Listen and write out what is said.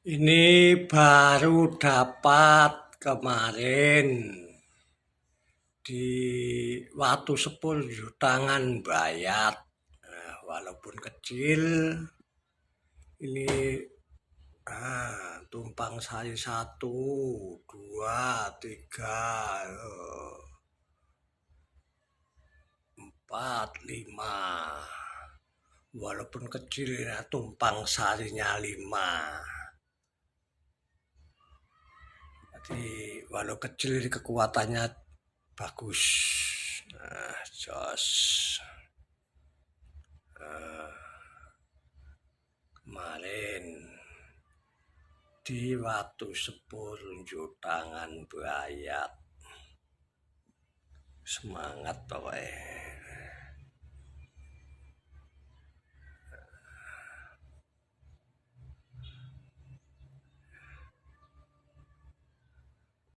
Ini baru dapat kemarin di waktu 10 tangan bayat. Nah, walaupun kecil, ini tumpang sari 1, 2, 3, 4, 5. Walaupun kecil ya tumpang sarinya 5. Jadi walau kecil ini kekuatannya bagus. Nah, jos. Kemarin di waktu 10 tangan bayat. Semangat pokoknya.